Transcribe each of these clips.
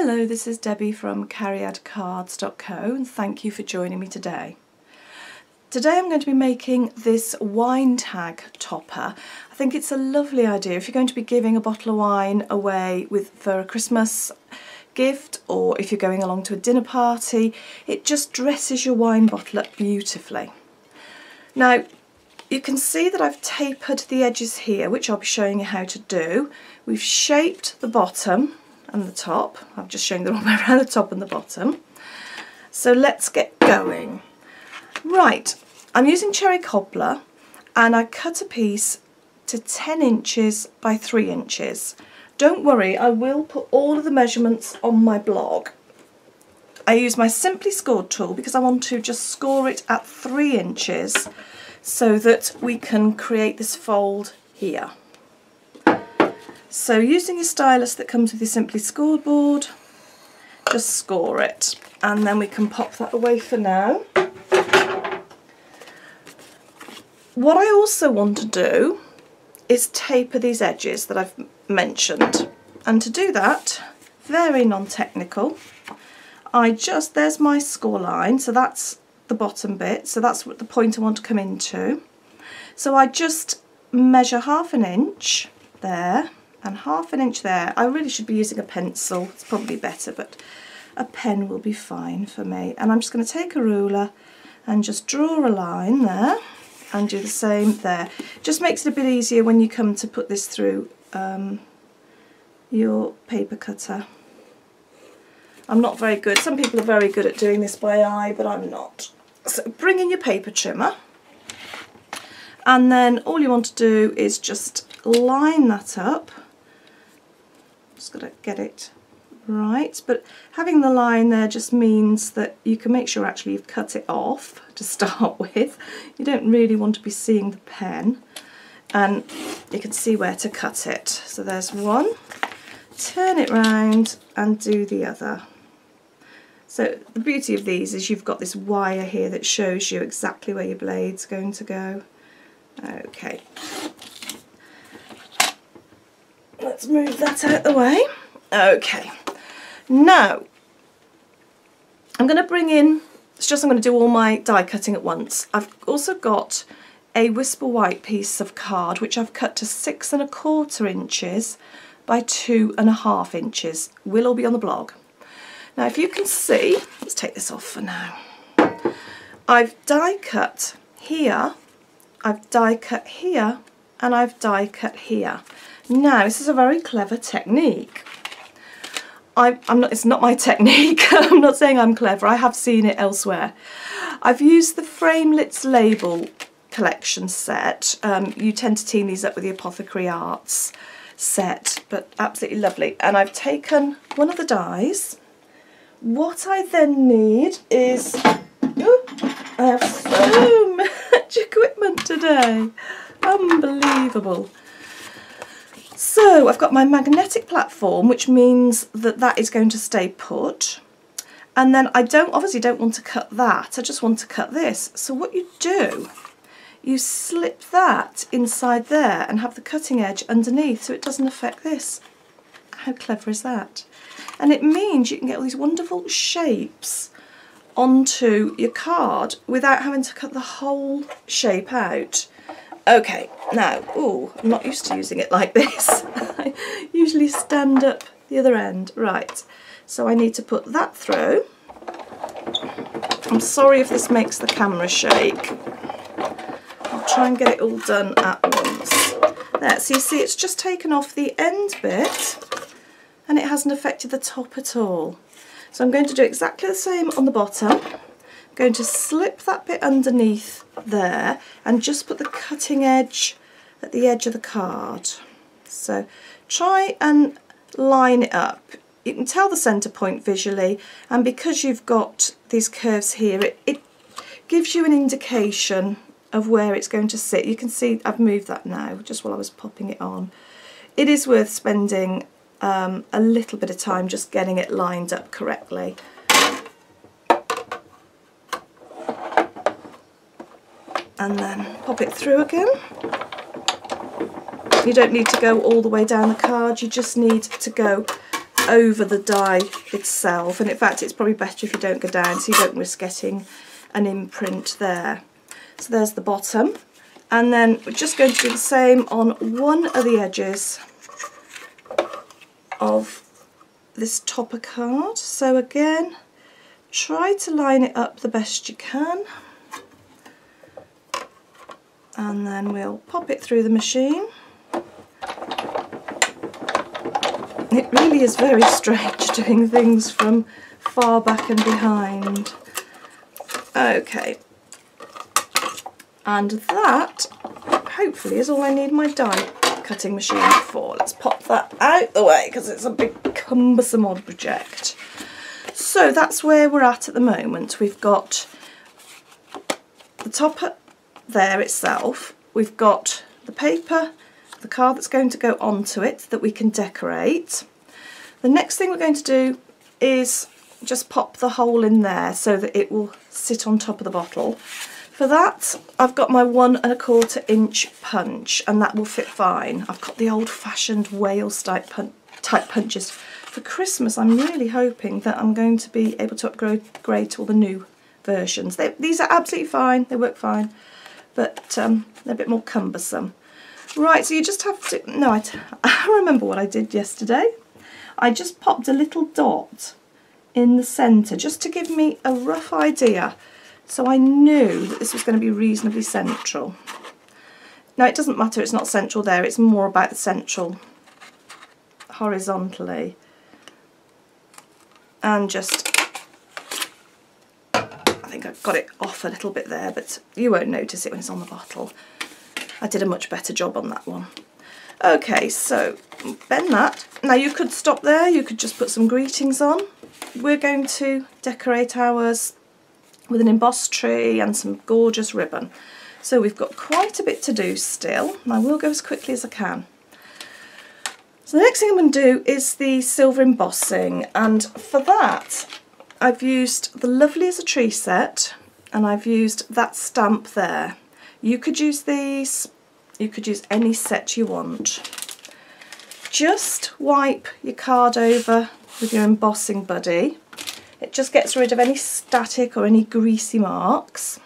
Hello, this is Debbie from cariadcards.co and thank you for joining me today. Today I'm going to be making this wine tag topper. I think it's a lovely idea if you're going to be giving a bottle of wine away for a Christmas gift, or if you're going along to a dinner party. It just dresses your wine bottle up beautifully. Now you can see that I've tapered the edges here, which I'll be showing you how to do. We've shaped the bottom and the top. I'm just showing the wrong way around, the top and the bottom. So let's get going. Right, I'm using cherry cobbler and I cut a piece to 10 inches by 3 inches. Don't worry, I will put all of the measurements on my blog. I use my Simply Scored tool because I want to just score it at 3 inches so that we can create this fold here. So using your stylus that comes with your Simply Scored board, just score it and then we can pop that away for now. What I also want to do is taper these edges that I've mentioned, and to do that, very non-technical, there's my score line, so that's the bottom bit, so that's what the point I want to come into. So I just measure 1/2 inch there and 1/2 inch there. I really should be using a pencil, it's probably better, but a pen will be fine for me. And I'm just going to take a ruler and just draw a line there and do the same there. Just makes it a bit easier when you come to put this through your paper cutter. I'm not very good. Some people are very good at doing this by eye, but I'm not. So bring in your paper trimmer, and then all you want to do is just line that up. Just got to get it right, but having the line there just means that you can make sure actually you've cut it off to start with. You don't really want to be seeing the pen, and you can see where to cut it. So there's one, turn it round and do the other. So the beauty of these is you've got this wire here that shows you exactly where your blade's going to go. Okay, let's move that out of the way. Okay, now I'm going to bring in, I'm going to do all my die cutting at once. I've also got a Whisper White piece of card which I've cut to 6 1/4 inches by 2 1/2 inches. Will all be on the blog. Now if you can see, let's take this off for now. I've die cut here, I've die cut here, and I've die cut here. Now this is a very clever technique. It's not my technique. I'm not saying I'm clever, I have seen it elsewhere. I've used the Framelits label collection set. You tend to team these up with the Apothecary Arts set, but absolutely lovely. And I've taken one of the dies. What I then need is, I have so much equipment today, unbelievable. So I've got my magnetic platform, which means that that is going to stay put. And then I obviously don't want to cut that, I just want to cut this. So what you do, you slip that inside there and have the cutting edge underneath so it doesn't affect this. How clever is that? And it means you can get all these wonderful shapes onto your card without having to cut the whole shape out. Okay, now, I'm not used to using it like this. I usually stand up the other end. Right, so I need to put that through. I'm sorry if this makes the camera shake. I'll try and get it all done at once. There, so you see it's just taken off the end bit and it hasn't affected the top at all. So I'm going to do exactly the same on the bottom. I'm going to slip that bit underneath there and just put the cutting edge at the edge of the card. So try and line it up. You can tell the centre point visually, and because you've got these curves here, it gives you an indication of where it's going to sit. You can see I've moved that now just while I was popping it on. It is worth spending a little bit of time just getting it lined up correctly. And then pop it through again. You don't need to go all the way down the card, you just need to go over the die itself, and in fact it's probably better if you don't go down so you don't risk getting an imprint there. So there's the bottom, and then we're just going to do the same on one of the edges of this topper card. So again, try to line it up the best you can, and then we'll pop it through the machine. It really is very strange doing things from far back and behind. Okay, and that hopefully is all I need my die cutting machine for. Let's pop that out the way because it's a big cumbersome object. So that's where we're at the moment. We've got the topper there itself, we've got the paper, the card that's going to go onto it that we can decorate. The next thing we're going to do is just pop the hole in there so that it will sit on top of the bottle. For that I've got my 1 1/4 inch punch, and that will fit fine. I've got the old-fashioned Wales type punches. For Christmas I'm really hoping that I'm going to be able to upgrade to all the new versions. These are absolutely fine, they work fine, but they're a bit more cumbersome. Right, so you just have to, I remember what I did yesterday. I just popped a little dot in the centre just to give me a rough idea, so I knew that this was going to be reasonably central. Now it doesn't matter, it's not central there, it's more about the central horizontally. And just, I think I've got it off a little bit there, but you won't notice it when it's on the bottle. I did a much better job on that one. Okay, so bend that. Now you could stop there, you could just put some greetings on. We're going to decorate ours with an embossed tree and some gorgeous ribbon. So we've got quite a bit to do still, and I will go as quickly as I can. So the next thing I'm going to do is the silver embossing, and for that I've used the Lovely as a Tree set, and I've used that stamp there. You could use these, you could use any set you want. Just wipe your card over with your embossing buddy. It just gets rid of any static or any greasy marks.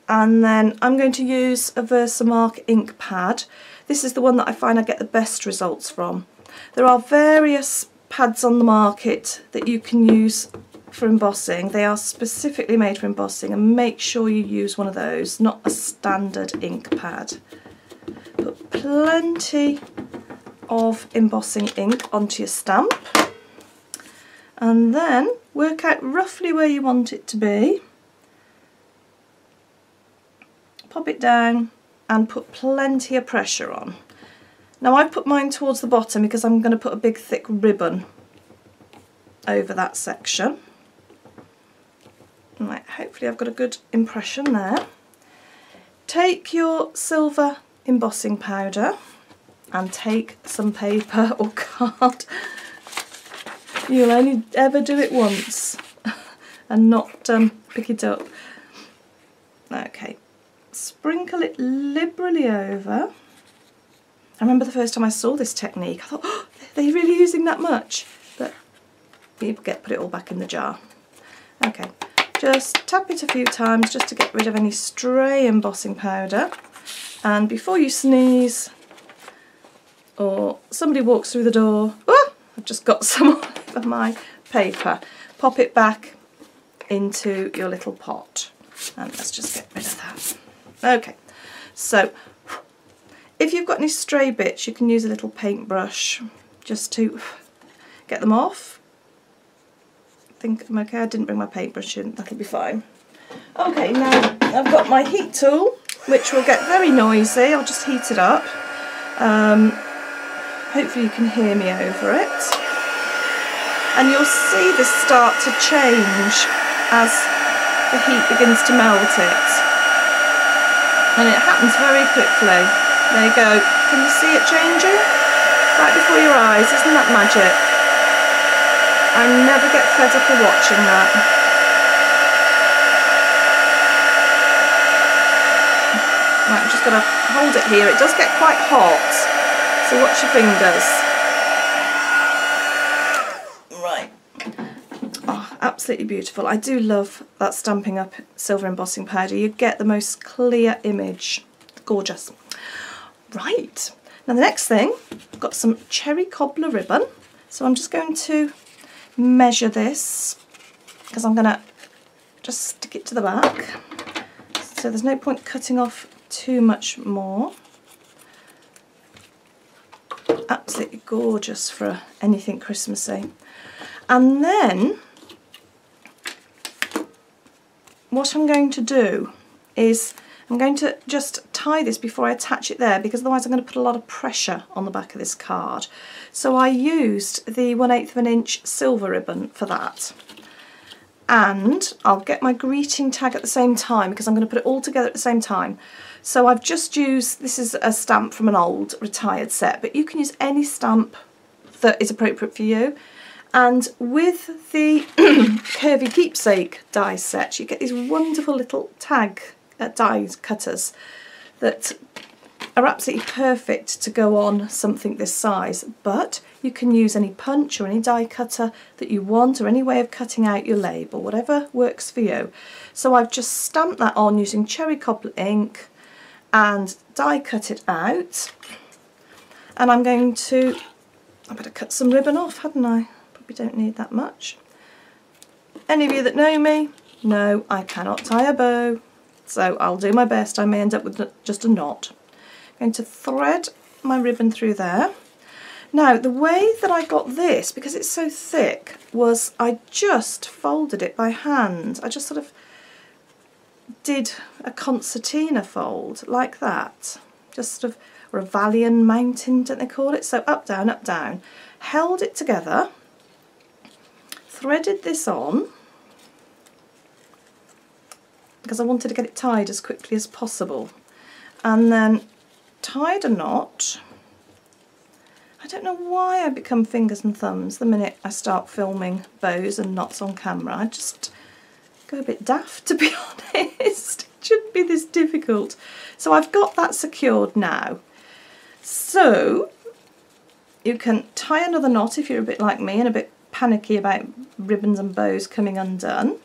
And then I'm going to use a Versamark ink pad. This is the one that I find I get the best results from. There are various pads on the market that you can use for embossing. They are specifically made for embossing, and make sure you use one of those, not a standard ink pad. Put plenty of embossing ink onto your stamp, and then work out roughly where you want it to be. Pop it down and put plenty of pressure on. Now I've put mine towards the bottom because I'm going to put a big thick ribbon over that section. Right, hopefully I've got a good impression there. Take your silver embossing powder and take some paper or card. You'll only ever do it once and not pick it up. Okay, sprinkle it liberally over. I remember the first time I saw this technique, I thought, oh, they're really using that much? But you put it all back in the jar. Okay, just tap it a few times just to get rid of any stray embossing powder. And before you sneeze or somebody walks through the door, oh, I've just got some of my paper, pop it back into your little pot. And let's just get rid of that. Okay, so if you've got any stray bits, you can use a little paintbrush just to get them off. I think I'm okay, I didn't bring my paintbrush in, that'll be fine. Okay, now I've got my heat tool, which will get very noisy. I'll just heat it up. Hopefully you can hear me over it. And you'll see this start to change as the heat begins to melt it. And it happens very quickly. There you go. Can you see it changing? Right before your eyes. Isn't that magic? I never get fed up of watching that. Right, I'm just going to hold it here. It does get quite hot, so watch your fingers. Right. Oh, absolutely beautiful. I do love that Stampin' Up! Silver embossing powder. You get the most clear image. Gorgeous. Right. Now the next thing, I've got some cherry cobbler ribbon. So I'm just going to measure this because I'm going to just stick it to the back. So there's no point cutting off too much more. Absolutely gorgeous for anything Christmassy. And then what I'm going to do is I'm going to just tie this before I attach it there, because otherwise I'm going to put a lot of pressure on the back of this card. So I used the 1/8 of an inch silver ribbon for that. And I'll get my greeting tag at the same time because I'm going to put it all together at the same time. So I've just used, this is a stamp from an old retired set, but you can use any stamp that is appropriate for you. And with the Curvy Keepsake die set, you get these wonderful little tag die cutters that are absolutely perfect to go on something this size, but you can use any punch or any die cutter that you want, or any way of cutting out your label, whatever works for you. So I've just stamped that on using cherry cobbler ink and die cut it out, and I'm going to, I better cut some ribbon off, hadn't I? Probably don't need that much. Any of you that know me know I cannot tie a bow, so I'll do my best. I may end up with just a knot. I'm going to thread my ribbon through there. Now the way that I got this, because it's so thick, was I just folded it by hand. I just sort of did a concertina fold like that, just sort of, or a Valian mountain, don't they call it? So up, down, held it together, threaded this on, because I wanted to get it tied as quickly as possible, and then tied a knot. I don't know why I become fingers and thumbs the minute I start filming bows and knots on camera. I just go a bit daft, to be honest. It shouldn't be this difficult. So I've got that secured now. So you can tie another knot if you're a bit like me and a bit panicky about ribbons and bows coming undone.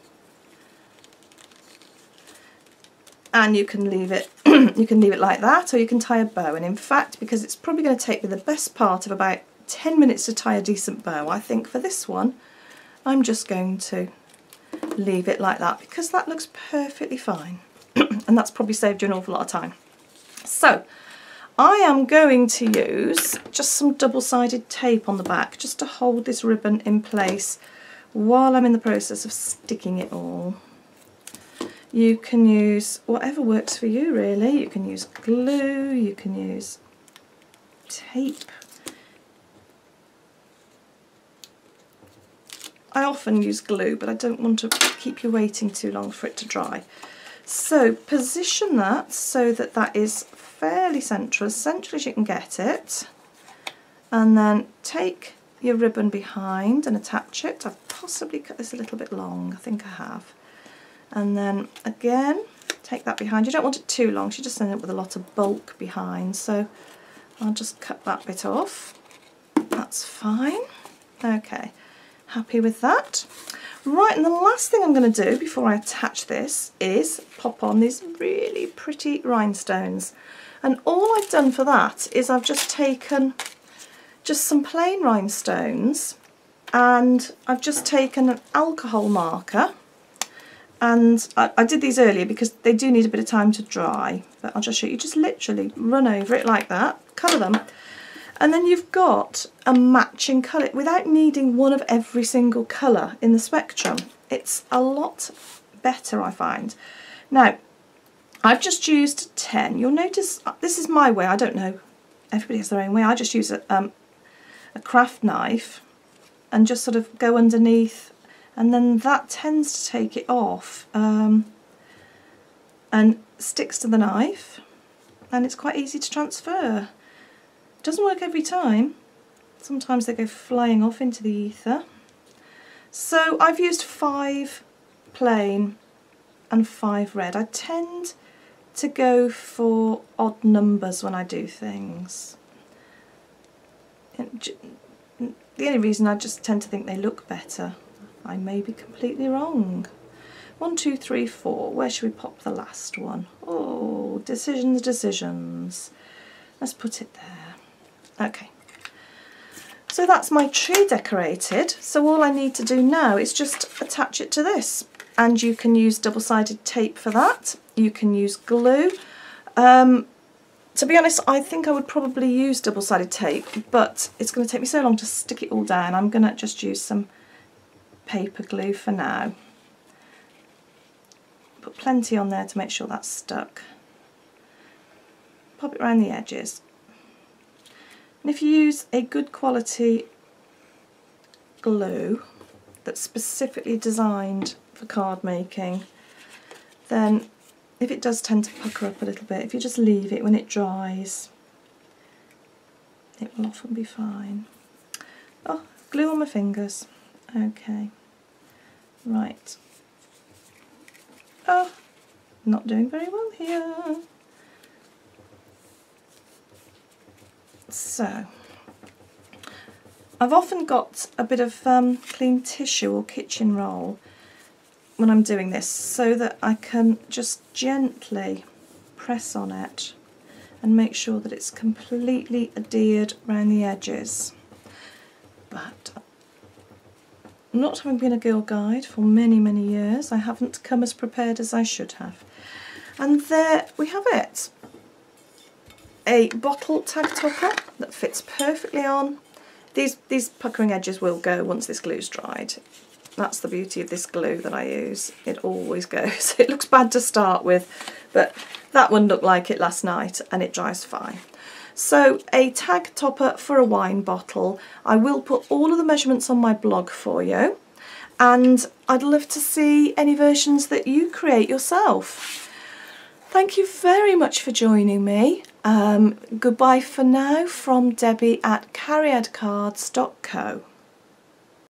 And you can leave it you can leave it like that, or you can tie a bow. And in fact, because it's probably going to take me the best part of about 10 minutes to tie a decent bow, I think for this one I'm just going to leave it like that, because that looks perfectly fine. And that's probably saved you an awful lot of time. So I am going to use just some double-sided tape on the back just to hold this ribbon in place while I'm in the process of sticking it all. You can use whatever works for you, really. You can use glue, you can use tape. I often use glue, but I don't want to keep you waiting too long for it to dry. So position that so that that is fairly central, as central as you can get it, and then take your ribbon behind and attach it. I've possibly cut this a little bit long, I think I have. And then again, take that behind. You don't want it too long, so you just end up with a lot of bulk behind, so I'll just cut that bit off. That's fine. Okay, happy with that. Right, and the last thing I'm going to do before I attach this is pop on these really pretty rhinestones. And all I've done for that is I've just taken just some plain rhinestones, and I've just taken an alcohol marker. And I did these earlier because they do need a bit of time to dry, but I'll just show you. Just literally run over it like that, colour them, and then you've got a matching colour without needing one of every single colour in the spectrum. It's a lot better, I find. Now, I've just used 10. You'll notice this is my way. I don't know, everybody has their own way. I just use a craft knife and just sort of go underneath, and then that tends to take it off and sticks to the knife, and it's quite easy to transfer. It doesn't work every time. Sometimes they go flying off into the ether. So I've used 5 plain and 5 red. I tend to go for odd numbers when I do things. the only reason I just tend to think they look better. I may be completely wrong. 1, 2, 3, 4. Where should we pop the last one? Oh, decisions, decisions. Let's put it there. Okay. So that's my tree decorated. So all I need to do now is just attach it to this. And you can use double-sided tape for that. You can use glue. To be honest, I think I would probably use double-sided tape, but it's going to take me so long to stick it all down. I'm going to just use some paper glue for now. Put plenty on there to make sure that's stuck. Pop it around the edges. And if you use a good quality glue that's specifically designed for card making, then if it does tend to pucker up a little bit, if you just leave it, when it dries, it will often be fine. Oh, glue on my fingers. Okay, right. Oh, not doing very well here. So, I've often got a bit of clean tissue or kitchen roll when I'm doing this, so that I can just gently press on it and make sure that it's completely adhered around the edges. But not having been a Girl Guide for many, many years, I haven't come as prepared as I should have. And there we have it. A bottle tag topper that fits perfectly on. These puckering edges will go once this glue's dried. That's the beauty of this glue that I use. It always goes. It looks bad to start with, but that one looked like it last night and it dries fine. So a tag topper for a wine bottle. I will put all of the measurements on my blog for you, and I'd love to see any versions that you create yourself. Thank you very much for joining me. Goodbye for now from Debbie at cariadcards.co.